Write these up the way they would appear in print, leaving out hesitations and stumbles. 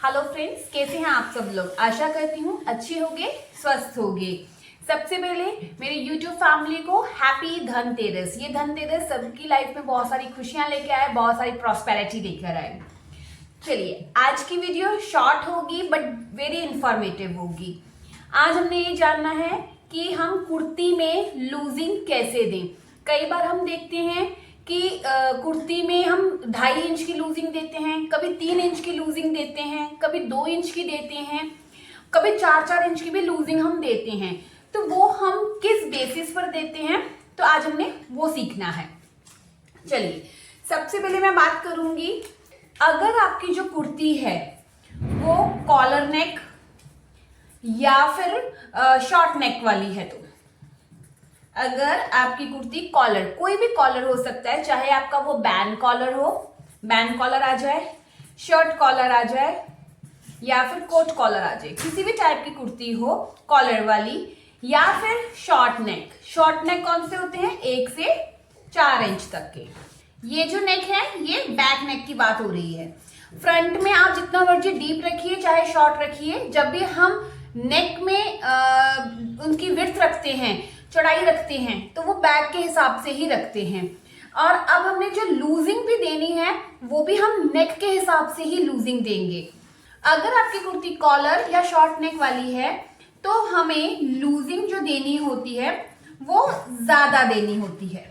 Hello friends, कैसे हैं आप सब लोग। आशा करती हूँ अच्छे होंगे, स्वस्थ होंगे। सबसे पहले मेरे YouTube फैमिली को हैप्पी धनतेरस। ये धनतेरस सबकी लाइफ में बहुत सारी खुशियां लेके आए, बहुत सारी प्रॉस्पेरिटी लेकर आए। चलिए, आज की वीडियो शॉर्ट होगी बट वेरी इंफॉर्मेटिव होगी। आज हमने ये जानना है कि हम कुर्ती में लूजिंग कैसे दें। कई बार हम देखते हैं कि कुर्ती में हम 2.5 इंच की लूजिंग देते हैं, कभी 3 इंच की लूजिंग देते हैं, कभी 2 इंच की देते हैं, कभी 4-4 इंच की भी लूजिंग हम देते हैं। तो वो हम किस बेसिस पर देते हैं, तो आज हमने वो सीखना है। चलिए, सबसे पहले मैं बात करूंगी, अगर आपकी जो कुर्ती है वो कॉलर नेक या फिर शॉर्ट नेक वाली है, तो अगर आपकी कुर्ती कॉलर, कोई भी कॉलर हो सकता है, चाहे आपका वो बैंड कॉलर हो, बैंड कॉलर आ जाए, शर्ट कॉलर आ जाए या फिर कोट कॉलर आ जाए, किसी भी टाइप की कुर्ती हो कॉलर वाली, या फिर शॉर्ट नेक। शॉर्ट नेक कौन से होते हैं? 1 से 4 इंच तक के। ये जो नेक है ये बैक नेक की बात हो रही है। फ्रंट में आप जितना मर्जी डीप रखिए चाहे शॉर्ट रखिए, जब भी हम नेक में उनकी विड्थ रखते हैं, चौड़ाई रखते हैं, तो वो बैक के हिसाब से ही रखते हैं। और अब हमने जो लूजिंग भी देनी है वो भी हम नेक के हिसाब से ही लूजिंग देंगे। अगर आपकी कुर्ती कॉलर या शॉर्ट नेक वाली है तो हमें लूजिंग जो देनी होती है वो ज्यादा देनी होती है।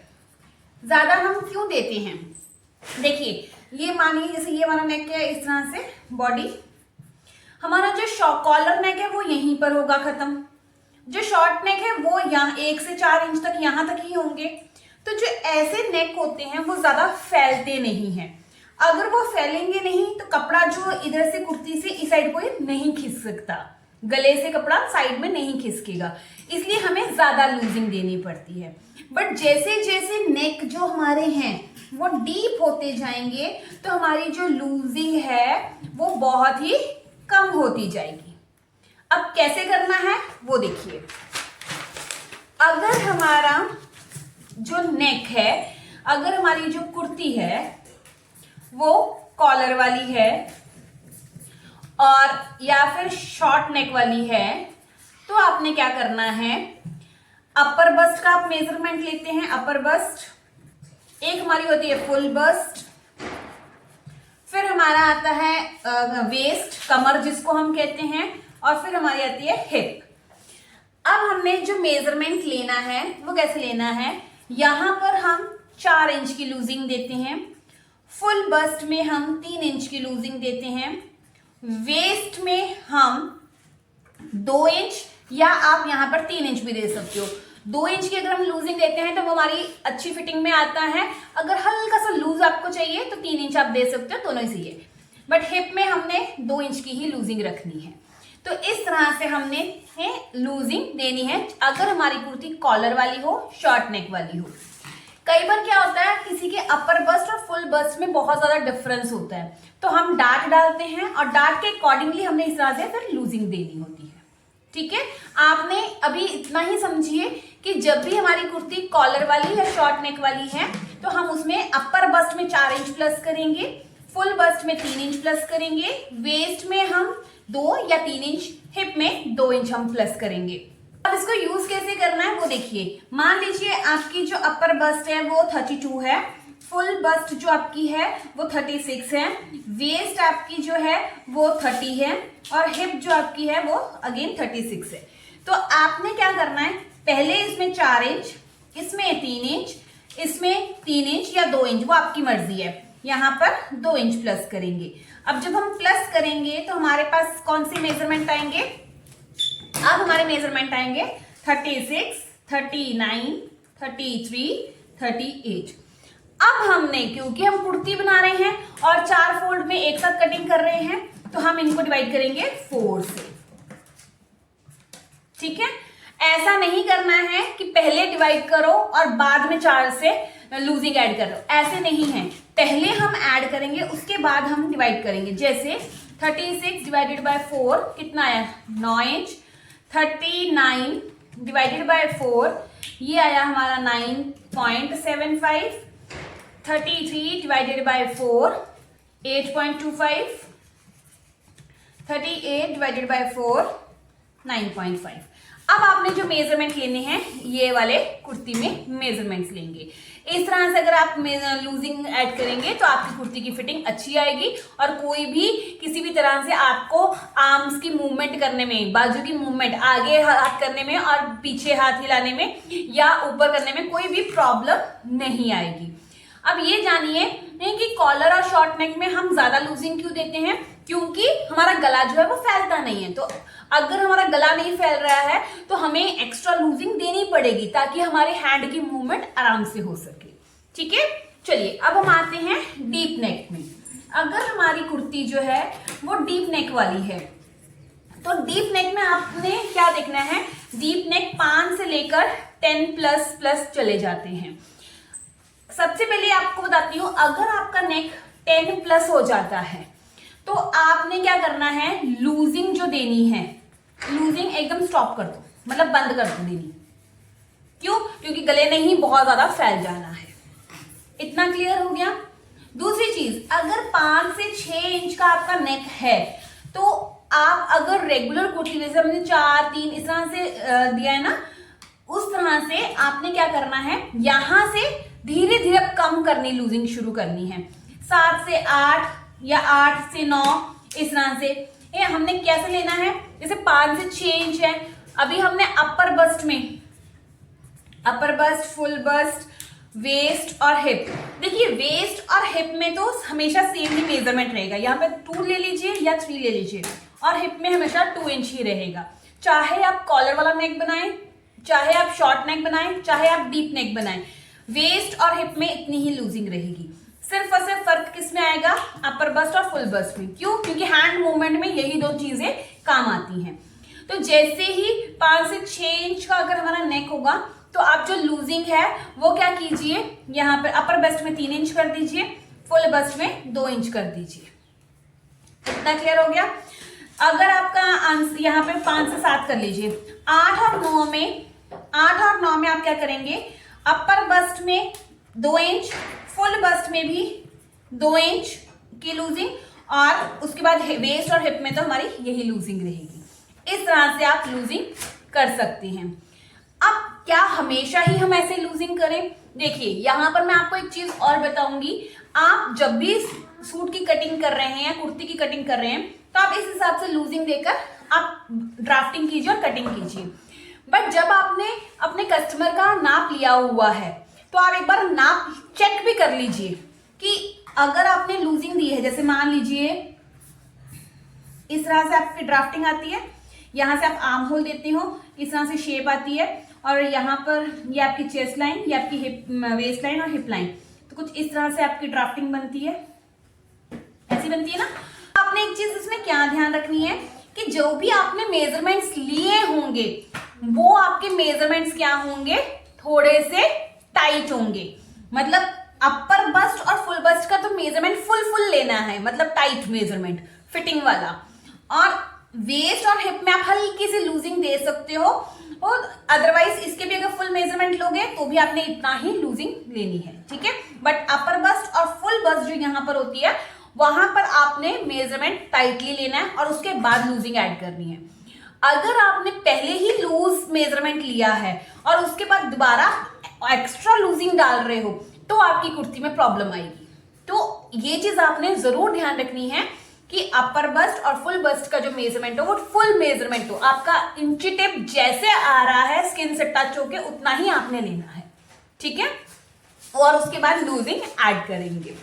ज्यादा हम क्यों देते हैं? देखिए, ये मानिए जैसे ये हमारा नेक है, इस तरह से बॉडी, हमारा जो कॉलर नेक है वो यहीं पर होगा खत्म, जो शॉर्ट नेक है वो यहाँ 1 से 4 इंच तक यहाँ तक ही होंगे। तो जो ऐसे नेक होते हैं वो ज्यादा फैलते नहीं हैं। अगर वो फैलेंगे नहीं तो कपड़ा जो इधर से कुर्ती से इस साइड को नहीं खिंच सकता, गले से कपड़ा साइड में नहीं खिसकेगा, इसलिए हमें ज्यादा लूजिंग देनी पड़ती है। बट जैसे जैसे नेक जो हमारे हैं वो डीप होते जाएंगे तो हमारी जो लूजिंग है वो बहुत ही कम होती जाएगी। अब कैसे करना है वो देखिए। अगर हमारा जो नेक है, अगर हमारी जो कुर्ती है वो कॉलर वाली है और या फिर शॉर्ट नेक वाली है, तो आपने क्या करना है, अपर बस्ट का आप मेजरमेंट लेते हैं। अपर बस्ट, एक हमारी होती है फुल बस्ट, फिर हमारा आता है वेस्ट, कमर जिसको हम कहते हैं, और फिर हमारी आती है हिप। अब हमने जो मेजरमेंट लेना है वो कैसे लेना है, यहां पर हम 4 इंच की लूजिंग देते हैं, फुल बस्ट में हम 3 इंच की लूजिंग देते हैं, वेस्ट में हम 2 इंच या आप यहां पर 3 इंच भी दे सकते हो। 2 इंच की अगर हम लूजिंग देते हैं तो वो हमारी अच्छी फिटिंग में आता है। अगर हल्का सा लूज आपको चाहिए तो 3 इंच आप दे सकते हो, दोनों ही सही है। बट हिप में हमने 2 इंच की ही लूजिंग रखनी है। तो इस तरह से हमने लूजिंग देनी है अगर हमारी कुर्ती कॉलर वाली हो, शॉर्ट नेक वाली हो। कई बार क्या होता है, किसी के अपर बस्ट और फुल बस्ट में बहुत ज्यादा डिफरेंस होता है, तो हम डार्ट डालते हैं और डार्ट के अकॉर्डिंगली हमने इस तरह से फिर लूजिंग देनी होती है। ठीक है, आपने अभी इतना ही समझिए कि जब भी हमारी कुर्ती कॉलर वाली या शॉर्ट नेक वाली है तो हम उसमें अपर बस्ट में 4 इंच प्लस करेंगे, फुल बस्ट में 3 इंच प्लस करेंगे, वेस्ट में हम 2 या 3 इंच, हिप में 2 इंच हम प्लस करेंगे। अब इसको यूज कैसे करना है वो देखिए। मान लीजिए आपकी जो अपर बस्ट है वो 32 है, फुल बस्ट जो आपकी है वो 36 है, वेस्ट आपकी जो है वो 30 है और हिप जो आपकी है वो अगेन 36 है। तो आपने क्या करना है, पहले इसमें 4 इंच, इसमें 3 इंच, इसमें 3 इंच या 2 इंच, वो आपकी मर्जी है, यहां पर 2 इंच प्लस करेंगे। अब जब हम प्लस करेंगे तो हमारे पास कौन से मेजरमेंट आएंगे, अब हमारे मेजरमेंट आएंगे 36, 39, 33, 38। अब हमने, क्योंकि हम कुर्ती बना रहे हैं और 4 फोल्ड में एक साथ कटिंग कर रहे हैं, तो हम इनको डिवाइड करेंगे 4 से। ठीक है, ऐसा नहीं करना है कि पहले डिवाइड करो और बाद में 4 से लूजिंग ऐड करो, ऐसे नहीं है। पहले हम ऐड करेंगे उसके बाद हम डिवाइड करेंगे। जैसे 36 डिवाइडेड बाय 4 कितना आया, 9 इंच, 39 डिवाइडेड बाय 4 ये आया हमारा 9.75, 33 डिवाइडेड बाय 4 8.25, 38 डिवाइडेड बाय 4 9.5। अब आपने जो मेजरमेंट लेने हैं ये वाले कुर्ती में मेजरमेंट्स लेंगे। इस तरह से अगर आप लूजिंग ऐड करेंगे तो आपकी कुर्ती की फिटिंग अच्छी आएगी और कोई भी किसी भी तरह से आपको आर्म्स की मूवमेंट करने में, बाजू की मूवमेंट, आगे हाथ करने में और पीछे हाथ हिलाने में या ऊपर करने में कोई भी प्रॉब्लम नहीं आएगी। अब ये जानिए कि कॉलर और शॉर्ट नेक में हम ज्यादा लूजिंग क्यों देते हैं, क्योंकि हमारा गला जो है वो फैलता नहीं है। तो अगर हमारा गला नहीं फैल रहा है तो हमें एक्स्ट्रा लूजिंग देनी पड़ेगी ताकि हमारे हैंड की मूवमेंट आराम से हो सके। ठीक है, चलिए अब हम आते हैं डीप नेक में। अगर हमारी कुर्ती जो है वो डीप नेक वाली है तो डीप नेक में आपने क्या देखना है, डीप नेक 5 से लेकर 10 प्लस चले जाते हैं। सबसे पहले आपको बताती हूं, अगर आपका नेक 10 प्लस हो जाता है तो आपने क्या करना है, लूजिंग जो देनी है, लूजिंग एकदम स्टॉप कर दो, मतलब बंद कर दो देनी। क्यों? क्योंकि गले में ही बहुत ज्यादा फैल जाना है। इतना क्लियर हो गया। दूसरी चीज, अगर 5 से 6 इंच का आपका नेक है तो आप अगर रेगुलर कुर्ती जैसे हमने 4, 3 इस तरह से दिया है ना, उस तरह से आपने क्या करना है, यहां से धीरे धीरे कम करनी, लूजिंग शुरू करनी है। 7 से 8 या 8 से 9 इस तरह से। ये हमने कैसे लेना है, जैसे 5 से 6 इंच है, अभी हमने अपर बस्ट में, अपर बस्ट, फुल बस्ट, वेस्ट और हिप। देखिए वेस्ट और हिप में तो हमेशा सेम ही मेजरमेंट रहेगा, यहाँ पे 2 ले लीजिए या 3 ले लीजिए, और हिप में हमेशा 2 इंच ही रहेगा। चाहे आप कॉलर वाला नेक बनाएं, चाहे आप शॉर्ट नेक बनाएं, चाहे आप डीप नेक बनाएं, वेस्ट और हिप में इतनी ही लूजिंग रहेगी। सिर्फ और सिर्फ फर्क किस में आएगा, अपर बस्ट और फुल बस्ट में। क्यों? क्योंकि हैंड मूवमेंट में यही 2 चीजें काम आती हैं। तो जैसे ही 5 से 6 इंच का अगर हमारा नेक होगा तो आप जो लूजिंग है वो क्या कीजिए, यहाँ पर अपर बस्ट में 3 इंच कर दीजिए, फुल बस्ट में 2 इंच कर दीजिए। इतना क्लियर हो गया। अगर आपका यहाँ पे 5 से 7 कर लीजिए, 8 और 9 में आप क्या करेंगे, अपर बस्ट में 2 इंच, फुल बस्ट में भी 2 इंच की लूजिंग, और उसके बाद वेस्ट और हिप में तो हमारी यही लूजिंग रहेगी। इस तरह से आप लूजिंग कर सकते हैं। अब क्या हमेशा ही हम ऐसे लूजिंग करें? देखिए यहां पर मैं आपको एक चीज और बताऊंगी, आप जब भी सूट की कटिंग कर रहे हैं या कुर्ती की कटिंग कर रहे हैं तो आप इस हिसाब से लूजिंग देकर आप ड्राफ्टिंग कीजिए और कटिंग कीजिए। बट जब आपने अपने कस्टमर का नाप लिया हुआ है तो आप एक बार नाप चेक भी कर लीजिए कि अगर आपने लूजिंग दी है, जैसे मान लीजिए इस तरह से आपकी ड्राफ्टिंग आती है, यहां से आप आर्म होल देते हो, इस तरह से शेप आती है, और यहाँ पर ये आपकी चेस्ट लाइन, ये आपकी हिप, वेस्ट लाइन और हिप लाइन, तो कुछ इस तरह से आपकी ड्राफ्टिंग बनती है, ऐसी बनती है ना। आपने एक चीज इसमें क्या ध्यान रखनी है कि जो भी आपने मेजरमेंट्स लिए होंगे वो आपके मेजरमेंट्स क्या होंगे, थोड़े से टाइट होंगे। मतलब अपर बस्ट और फुल बस्ट का तो मेजरमेंट फुल लेना है, मतलब टाइट मेजरमेंट, फिटिंग वाला। और वेस्ट और हिप में आप हल्की सी लूजिंग दे सकते हो, और अदरवाइज इसके भी अगर फुल मेजरमेंट लोगे तो भी आपने इतना ही लूजिंग लेनी है। ठीक है, बट अपर बस्ट और फुल बस्ट जो यहाँ पर होती है वहां पर आपने मेजरमेंट टाइटली लेना है और उसके बाद लूजिंग ऐड करनी है। अगर आपने पहले ही लूज मेजरमेंट लिया है और उसके बाद दोबारा एक्स्ट्रा लूजिंग डाल रहे हो तो आपकी कुर्ती में प्रॉब्लम आएगी। तो ये चीज आपने जरूर ध्यान रखनी है कि अपर बस्ट और फुल बस्ट का जो मेजरमेंट हो वो फुल मेजरमेंट हो, आपका इंची टेप जैसे आ रहा है स्किन से टच होके उतना ही आपने लेना है। ठीक है, और उसके बाद लूजिंग ऐड करेंगे।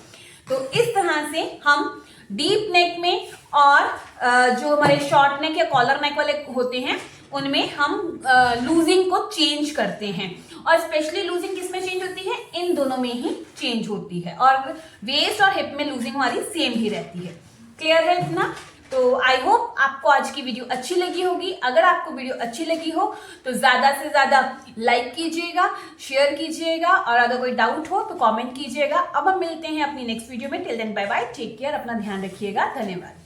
तो इस तरह से हम डीप नेक में और जो हमारे शॉर्ट नेक या कॉलर नेक वाले होते हैं उनमें हम लूजिंग को चेंज करते हैं, और स्पेशली लूजिंग किस में चेंज होती है, इन दोनों में ही चेंज होती है, और वेस्ट और हिप में लूजिंग हमारी सेम ही रहती है। क्लियर है इतना? तो आई होप आपको आज की वीडियो अच्छी लगी होगी। अगर आपको वीडियो अच्छी लगी हो तो ज्यादा से ज्यादा लाइक कीजिएगा, शेयर कीजिएगा, और अगर कोई डाउट हो तो कमेंट कीजिएगा। अब हम मिलते हैं अपनी नेक्स्ट वीडियो में। Till then bye bye, take care, अपना ध्यान रखिएगा, धन्यवाद।